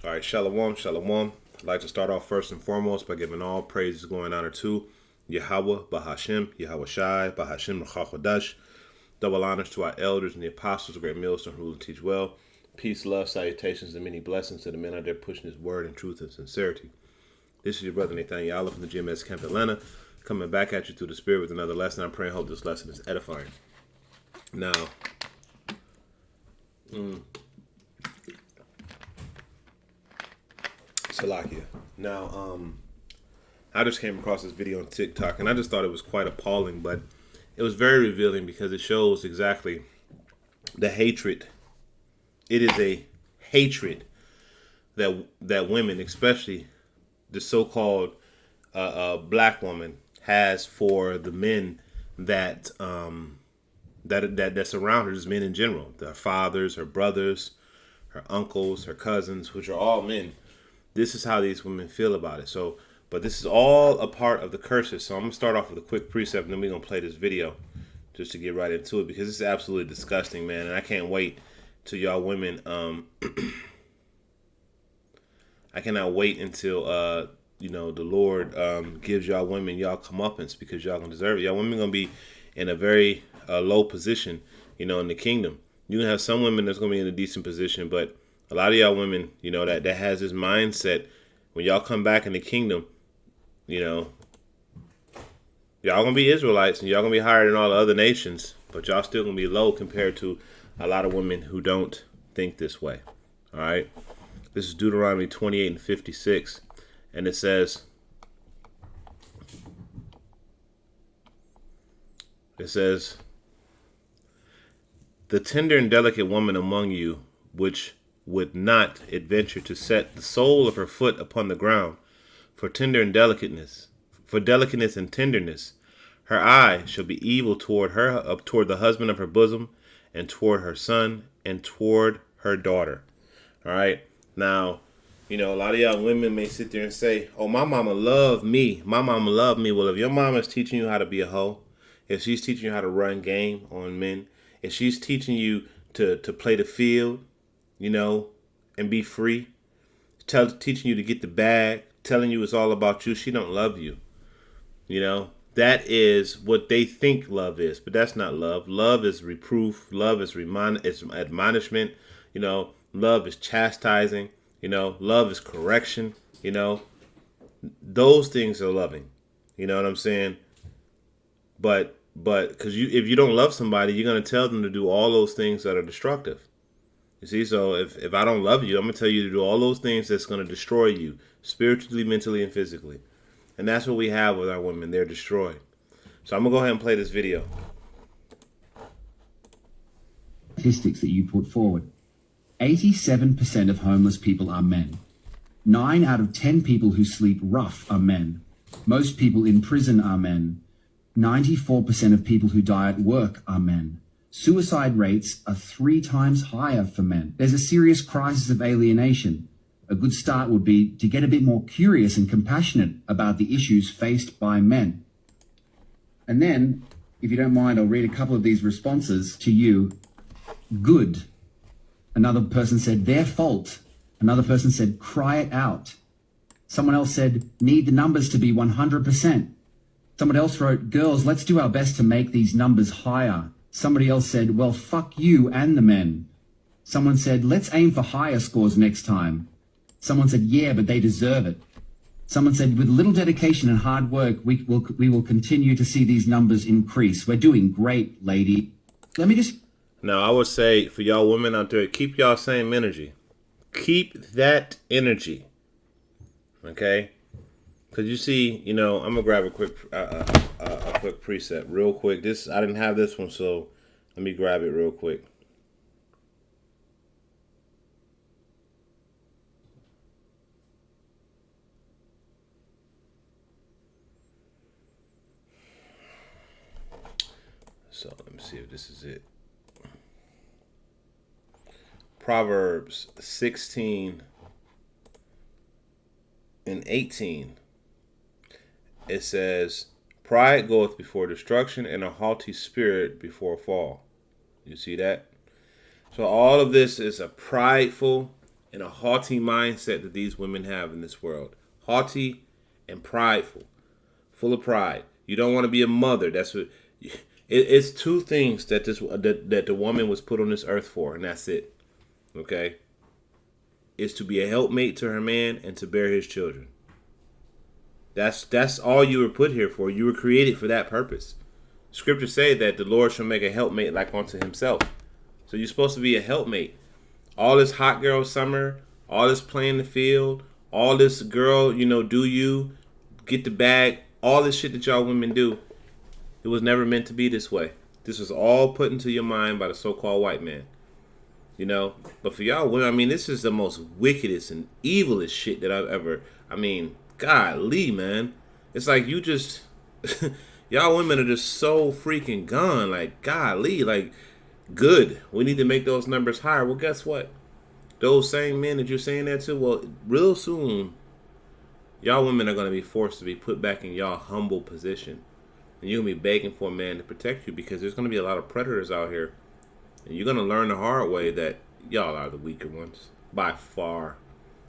All right, shalom, shalom. I'd like to start off first and foremost by giving all praises, glory, and honor to Yahweh, Bahashim, Yahweh Shai, Bahashim, Rachachodash. Double honors to our elders and the apostles, great millstone who rule and teach well. Peace, love, salutations, and many blessings to the men out there pushing his word in truth and sincerity. This is your brother Nathaniel Olive from the GMS Camp Atlanta, coming back at you through the Spirit with another lesson. I pray and hope this lesson is edifying. Now, Salakia. Now, I just came across this video on TikTok, and I just thought it was quite appalling, but it was very revealing because it shows exactly the hatred. It is a hatred that women, especially the so-called black woman, has for the men that surround her, just men in general, her fathers, her brothers, her uncles, her cousins, which are all men. This is how these women feel about it. So, but this is all a part of the curses. So I'm going to start off with a quick precept, and then we're going to play this video just to get right into it, because it's absolutely disgusting, man. And I can't wait till y'all women, I cannot wait until, the Lord gives y'all women y'all comeuppance, because y'all going to deserve it. Y'all women going to be in a very low position, in the kingdom. You're going to have some women that's going to be in a decent position, but a lot of y'all women, that has this mindset, when y'all come back in the kingdom, y'all gonna be Israelites and y'all gonna be higher than all the other nations, but y'all still gonna be low compared to a lot of women who don't think this way. All right. This is Deuteronomy 28:56, and it says, the tender and delicate woman among you, which would not adventure to set the sole of her foot upon the ground, for delicateness and tenderness, her eye shall be evil toward the husband of her bosom, and toward her son, and toward her daughter. All right. Now, a lot of y'all women may sit there and say, "Oh, my mama loved me. My mama loved me." Well, if your mama's teaching you how to be a hoe, if she's teaching you how to run game on men, if she's teaching you to play the field, and be free, teaching you to get the bag, telling you it's all about you, she don't love you. That is what they think love is, but that's not love. Love is reproof. Love is admonishment. Love is chastising. Love is correction. Those things are loving. You know what I'm saying? But because if you don't love somebody, you're gonna tell them to do all those things that are destructive. You see, so if I don't love you, I'm going to tell you to do all those things that's going to destroy you spiritually, mentally, and physically. And that's what we have with our women. They're destroyed. So I'm going to go ahead and play this video. Statistics that you put forward. 87% of homeless people are men. 9 out of 10 people who sleep rough are men. Most people in prison are men. 94% of people who die at work are men. Suicide rates are 3 times higher for men. There's a serious crisis of alienation. A good start would be to get a bit more curious and compassionate about the issues faced by men. And then, if you don't mind, I'll read a couple of these responses to you. Good. Another person said, their fault. Another person said, cry it out. Someone else said, need the numbers to be 100%. Someone else wrote, girls, let's do our best to make these numbers higher. Somebody else said, well, fuck you and the men. Someone said, let's aim for higher scores next time. Someone said, yeah, but they deserve it. Someone said, with little dedication and hard work, we will continue to see these numbers increase. We're doing great, lady. Let me just... Now, I would say for y'all women out there, keep y'all same energy. Keep that energy. Okay? Because you see, I'm going to grab a quick precept real quick. I didn't have this one, so let me grab it real quick. So let me see if this is it. Proverbs 16:18. It says, pride goeth before destruction, and a haughty spirit before a fall. You see that? So all of this is a prideful and a haughty mindset that these women have in this world. Haughty and prideful, full of pride. You don't want to be a mother. That's what. It's two things that that the woman was put on this earth for, and that's it. Okay, is to be a helpmate to her man and to bear his children. That's all you were put here for. You were created for that purpose. Scriptures say that the Lord shall make a helpmate like unto himself. So you're supposed to be a helpmate. All this hot girl summer, all this playing the field, all this girl, do you get the bag, all this shit that y'all women do, it was never meant to be this way. This was all put into your mind by the so-called white man. But for y'all women, this is the most wickedest and evilest shit that I've ever, golly, man. It's like you just, y'all women are just so freaking gone. Like, golly, like, good. We need to make those numbers higher. Well, guess what? Those same men that you're saying that to, well, real soon, y'all women are going to be forced to be put back in y'all humble position. And you're going to be begging for a man to protect you because there's going to be a lot of predators out here. And you're going to learn the hard way that y'all are the weaker ones. By far.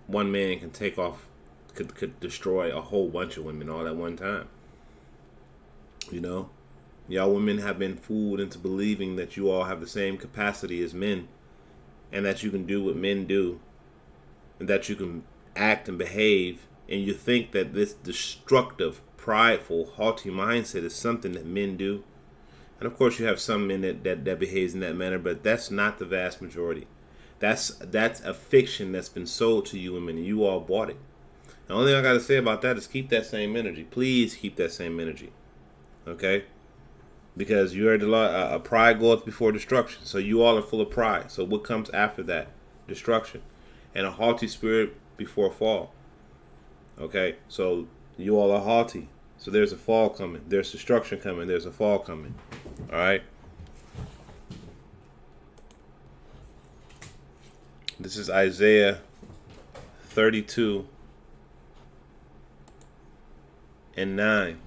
One man can take off, could destroy a whole bunch of women all at one time. Y'all women have been fooled into believing that you all have the same capacity as men. And that you can do what men do. And that you can act and behave. And you think that this destructive, prideful, haughty mindset is something that men do. And of course you have some men that behaves in that manner, but that's not the vast majority. That's a fiction that's been sold to you women, and you all bought it. The only thing I got to say about that is keep that same energy. Please keep that same energy. Okay? Because you heard the law, pride goeth before destruction. So you all are full of pride. So what comes after that? Destruction. And a haughty spirit before a fall. Okay? So you all are haughty. So there's a fall coming. There's destruction coming. There's a fall coming. All right? This is Isaiah 32 and 9.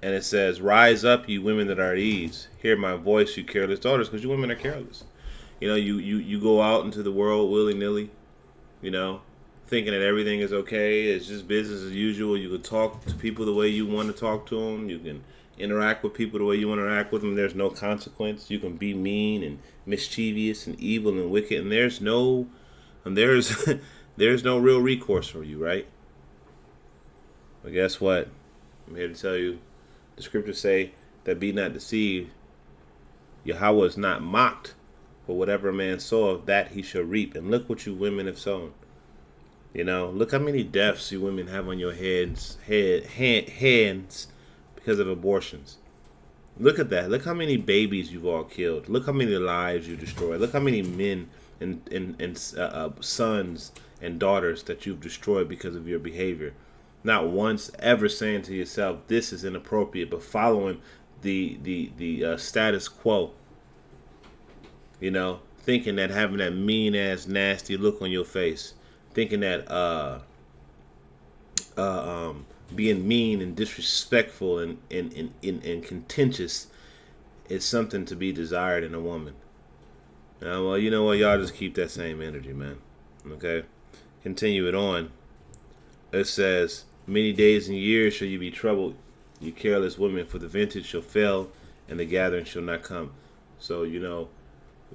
And it says, rise up, you women that are at ease. Hear my voice, you careless daughters, because you women are careless. You go out into the world willy-nilly, thinking that everything is okay. It's just business as usual. You can talk to people the way you want to talk to them. You can interact with people the way you want to interact with them. There's no consequence. You can be mean and mischievous and evil and wicked, and there's no real recourse for you, right? But guess what? I'm here to tell you, the scriptures say that be not deceived. Yahweh is not mocked, for whatever a man soweth, that he shall reap. And look what you women have sown. Look how many deaths you women have on your hands because of abortions. Look at that. Look how many babies you've all killed. Look how many lives you destroyed. Look how many men and sons and daughters that you've destroyed because of your behavior. Not once ever saying to yourself, this is inappropriate, but following the status quo. Thinking that having that mean ass nasty look on your face. Thinking that being mean and disrespectful and contentious is something to be desired in a woman. Well, you know what? Y'all just keep that same energy, man. Okay? Continue it on. It says, many days and years shall you be troubled, you careless women, for the vintage shall fail and the gathering shall not come. So,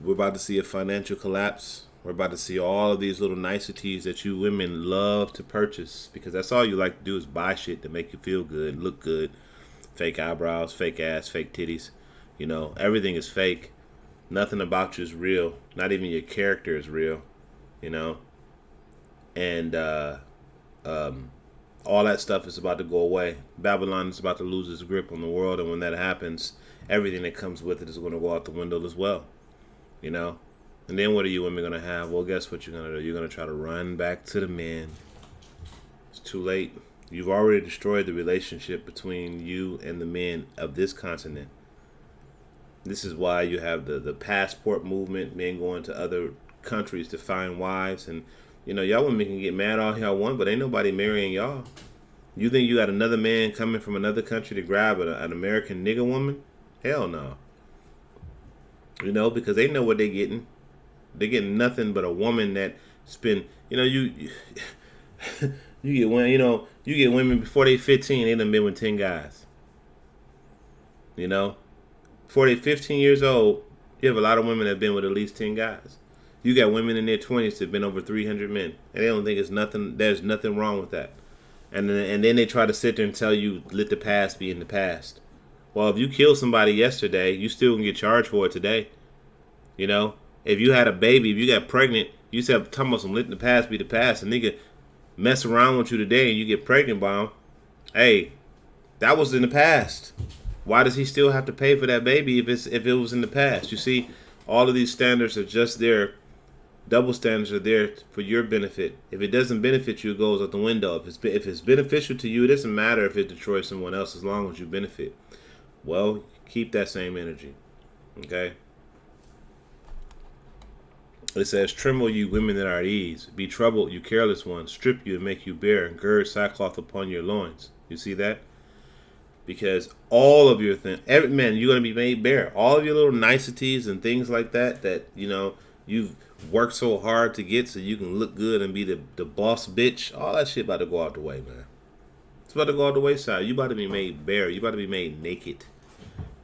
we're about to see a financial collapse. We're about to see all of these little niceties that you women love to purchase, because that's all you like to do is buy shit to make you feel good, look good. Fake eyebrows, fake ass, fake titties. Everything is fake. Nothing about you is real. Not even your character is real. And all that stuff is about to go away. Babylon is about to lose its grip on the world, and when that happens, everything that comes with it is going to go out the window as well. And then what are you women going to have? Well, guess what you're going to do? You're going to try to run back to the men. It's too late. You've already destroyed the relationship between you and the men of this continent. This is why you have the passport movement, men going to other countries to find wives. And, y'all women can get mad all y'all want, but ain't nobody marrying y'all. You think you got another man coming from another country to grab an American nigger woman? Hell no. Because they know what they're getting. They're getting nothing but a woman that spend. You get women. You get women before they 15. They done been with 10 guys. You know, before they 15 years old, you have a lot of women that have been with at least 10 guys. You got women in their 20s that have been over 300 men, and they don't think it's nothing. There's nothing wrong with that. And then they try to sit there and tell you, let the past be in the past. Well, if you killed somebody yesterday, you still can get charged for it today. You know, if you had a baby, if you got pregnant, you said, talking about some letting the past be the past, and nigga mess around with you today and you get pregnant by him. Hey, that was in the past. Why does he still have to pay for that baby if it was in the past? You see, all of these standards are just there. Double standards are there for your benefit. If it doesn't benefit you, it goes out the window. If it's beneficial to you, it doesn't matter if it destroys someone else as long as you benefit. Well, keep that same energy. Okay? It says, tremble you women that are at ease. Be troubled, you careless ones. Strip you and make you bare, and gird sackcloth upon your loins. You see that? Because all of your things, every man, you're going to be made bare. All of your little niceties and things like that you've worked so hard to get so you can look good and be the boss bitch. All that shit about to go out the way, man. It's about to go out the wayside. You about to be made bare. You about to be made naked.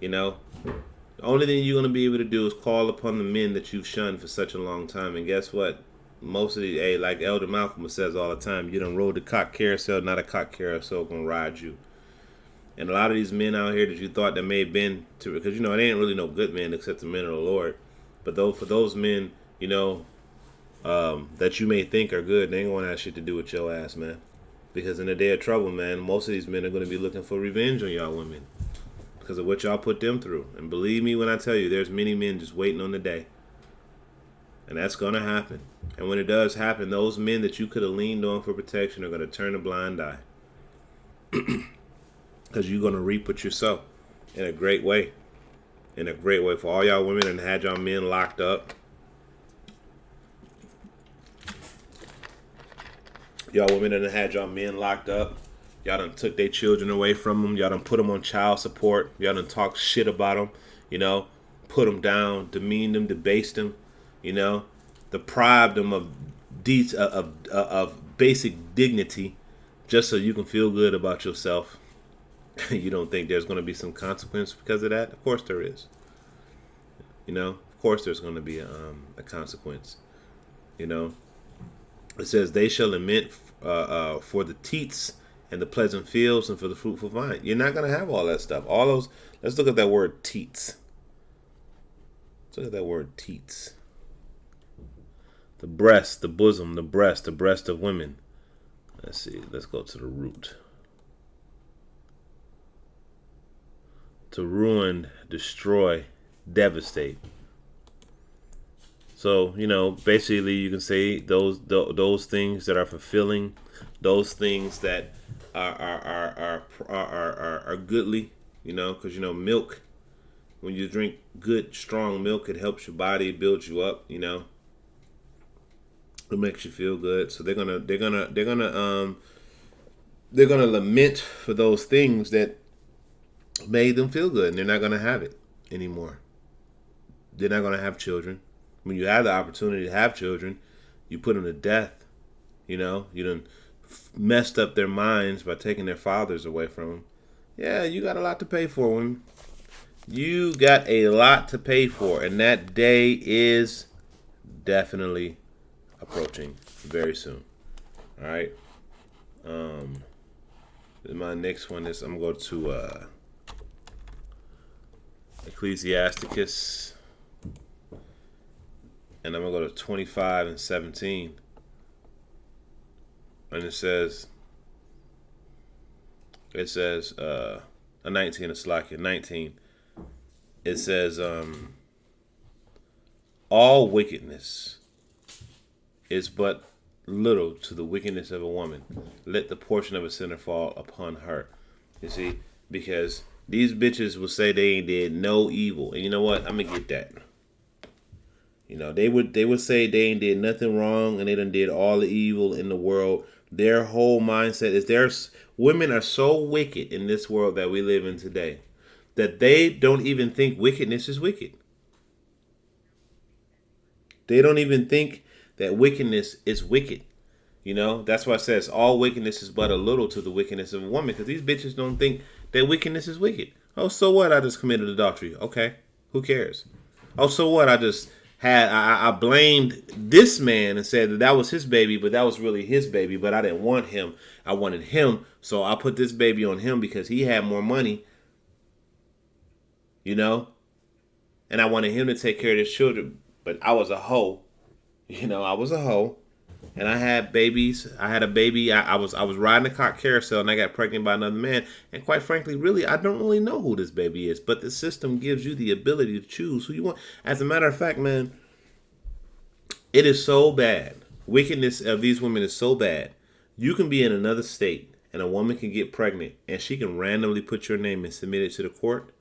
You know? The only thing you're going to be able to do is call upon the men that you've shunned for such a long time. And guess what? Most of these, like Elder Malcolm says all the time, you done rode the cock carousel, not a cock carousel going to ride you. And a lot of these men out here that you thought that may have been, because, it ain't really no good men except the men of the Lord. But for those men, that you may think are good, they ain't going to have shit to do with your ass, man. Because in the day of trouble, man, most of these men are going to be looking for revenge on y'all women because of what y'all put them through. And believe me when I tell you, there's many men just waiting on the day. And that's going to happen. And when it does happen, those men that you could have leaned on for protection are going to turn a blind eye. Because you're going to reap it yourself in a great way. In a great way. For all y'all women and had y'all men locked up. Y'all women done had y'all men locked up. Y'all done took their children away from them. Y'all done put them on child support. Y'all done talked shit about them. Put them down, demeaned them, debased them. Deprived them of basic dignity just so you can feel good about yourself. You don't think there's going to be some consequence because of that? Of course there is. Of course there's going to be a consequence. It says, they shall lament for the teats and the pleasant fields and for the fruitful vine. You're not going to have all that stuff. All those, let's look at that word teats. Let's look at that word teats. The breast, the bosom, the breast of women. Let's see, let's go to the root. To ruin, destroy, devastate. So, basically you can say those things that are fulfilling, those things that are goodly, because milk, when you drink good strong milk, it helps your body, builds you up, it makes you feel good. So they're gonna lament for those things that made them feel good, and they're not gonna have it anymore. They're not gonna have children. When you have the opportunity to have children, you put them to death. You done messed up their minds by taking their fathers away from them. Yeah, you got a lot to pay for, women. You got a lot to pay for, and that day is definitely approaching very soon. All right. My next one is I'm going to go to Ecclesiasticus. And I'm going to go to 25 and 17. And it says, 19, it's like 19. It says, all wickedness is but little to the wickedness of a woman. Let the portion of a sinner fall upon her. You see, because these bitches will say they ain't did no evil. And you know what? I'm going to get that. They would say they ain't did nothing wrong and they done did all the evil in the world. Their whole mindset is women are so wicked in this world that we live in today that they don't even think wickedness is wicked. They don't even think that wickedness is wicked. You know, that's why it says all wickedness is but a little to the wickedness of a woman, because these bitches don't think that wickedness is wicked. Oh, so what? I just committed adultery. Okay, who cares? Oh, so what? I blamed this man and said that was his baby, but that was really his baby. But I didn't want him. I wanted him, so I put this baby on him because he had more money. You know, and I wanted him to take care of his children. But I was a hoe. You know, I was a hoe. And I had babies. I had a baby. I was riding a cock carousel, and I got pregnant by another man. And quite frankly, really, I don't really know who this baby is. But the system gives you the ability to choose who you want. As a matter of fact, man, it is so bad. Wickedness of these women is so bad. You can be in another state, and a woman can get pregnant, and she can randomly put your name and submit it to the court.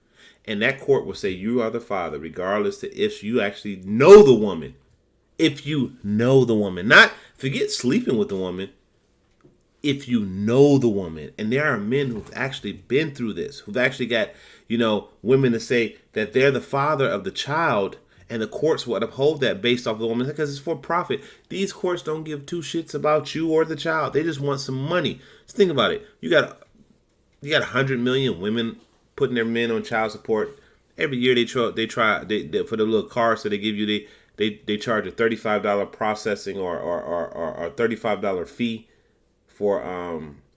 And that court will say you are the father, regardless to if you actually know the woman. If you know the woman, not forget sleeping with the woman. If you know the woman, and there are men who've actually been through this, who've actually got, women to say that they're the father of the child, and the courts would uphold that based off the woman because it's for profit. These courts don't give two shits about you or the child. They just want some money. Just think about it. You got 100 million women putting their men on child support every year. They try for the little cars that they give you. They charge a $35 processing or $35 fee for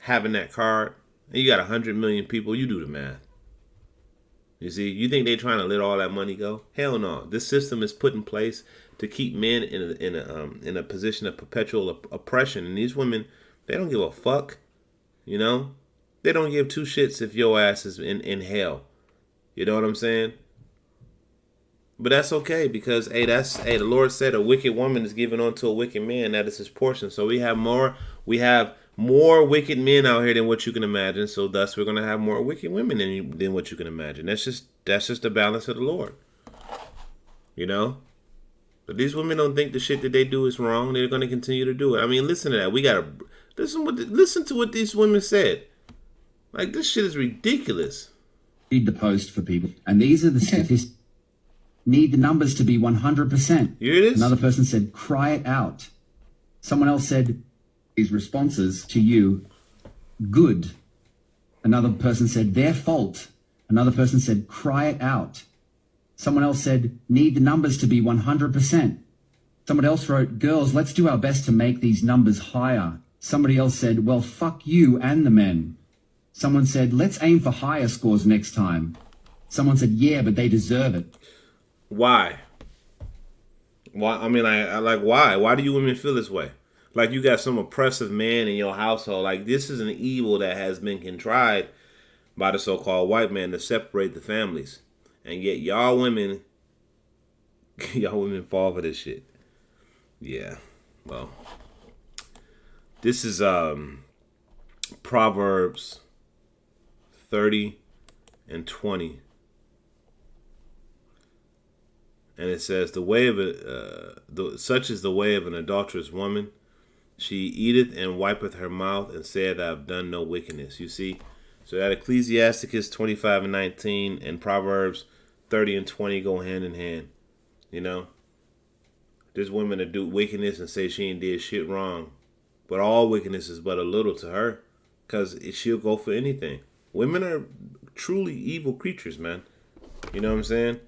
having that card. And you got 100 million people. You do the math. You see, you think they're trying to let all that money go? Hell no. This system is put in place to keep men in a position of perpetual oppression. And these women, they don't give a fuck. You know, they don't give two shits if your ass is in hell. You know what I'm saying? But that's okay because the Lord said a wicked woman is given unto a wicked man. That is his portion. So we have more wicked men out here than what you can imagine. So thus we're gonna have more wicked women than what you can imagine. That's just the balance of the Lord. You know? But these women don't think the shit that they do is wrong. They're gonna continue to do it. I mean, listen to that. We gotta listen to what these women said. Like, this shit is ridiculous. Read the post for people, and these are the statistics. Need the numbers to be 100%. Here it is. Another person said, cry it out. Someone else said, these responses to you, good. Another person said, their fault. Another person said, cry it out. Someone else said, need the numbers to be 100%. Someone else wrote, girls, let's do our best to make these numbers higher. Somebody else said, well, fuck you and the men. Someone said, let's aim for higher scores next time. Someone said, yeah, but they deserve it. Why? Why? I mean, I like, why? Why do you women feel this way? Like you got some oppressive man in your household. Like this is an evil that has been contrived by the so-called white man to separate the families. And yet y'all women fall for this shit. Yeah. Well, this is Proverbs 30 and 20. And it says, such is the way of an adulterous woman. She eateth and wipeth her mouth and saith, I have done no wickedness. You see? So that Ecclesiasticus 25 and 19 and Proverbs 30 and 20 go hand in hand. You know? There's women that do wickedness and say she ain't did shit wrong. But all wickedness is but a little to her. Because she'll go for anything. Women are truly evil creatures, man. You know what I'm saying?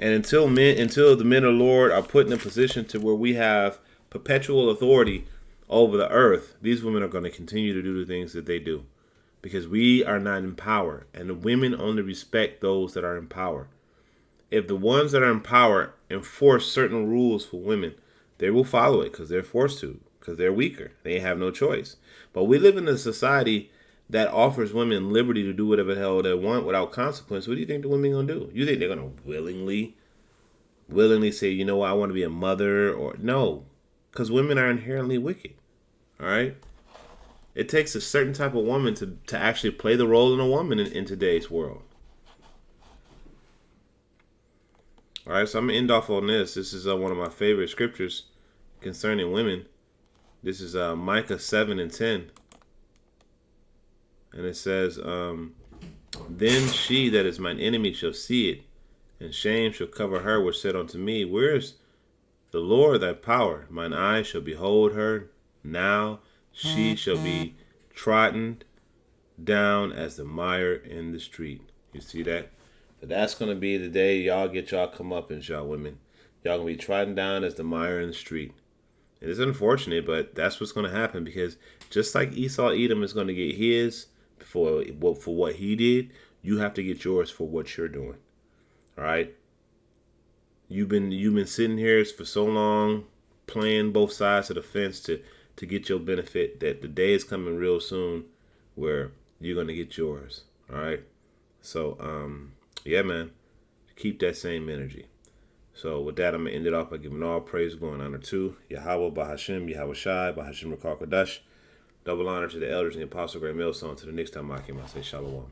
And until the men of the Lord are put in a position to where we have perpetual authority over the earth, these women are going to continue to do the things that they do. Because we are not in power. And the women only respect those that are in power. If the ones that are in power enforce certain rules for women, they will follow it because they're forced to. Because they're weaker. They have no choice. But we live in a society that offers women liberty to do whatever the hell they want without consequence. What do you think the women are going to do? You think they're going to willingly say, you know what, I want to be a mother? Or no, because women are inherently wicked. All right? It takes a certain type of woman to actually play the role of a woman in today's world. All right, so I'm going to end off on this. This is one of my favorite scriptures concerning women. This is Micah 7 and 10. And it says, then she that is mine enemy shall see it, and shame shall cover her which said unto me, where is The Lord thy power, mine eyes shall behold her. Now she shall be trodden down as the mire in the street. You see that? So that's going to be the day y'all get y'all comeuppance, y'all women. Y'all going to be trodden down as the mire in the street. It is unfortunate, but that's what's going to happen, because just like Esau Edom is going to get his for what he did, you have to get yours for what you're doing. All right? You've been sitting here for so long playing both sides of the fence to get your benefit, that the day is coming real soon where you're going to get yours. All right? So, yeah, man, keep that same energy. So with that, I'm going to end it off by giving all praise, glory, and honor to Yahweh, Bahashem, Yahweh Shai, Bahashem Rakar Kodash. Double honor to the elders and the apostle, great millstone. To the next time I say shalom.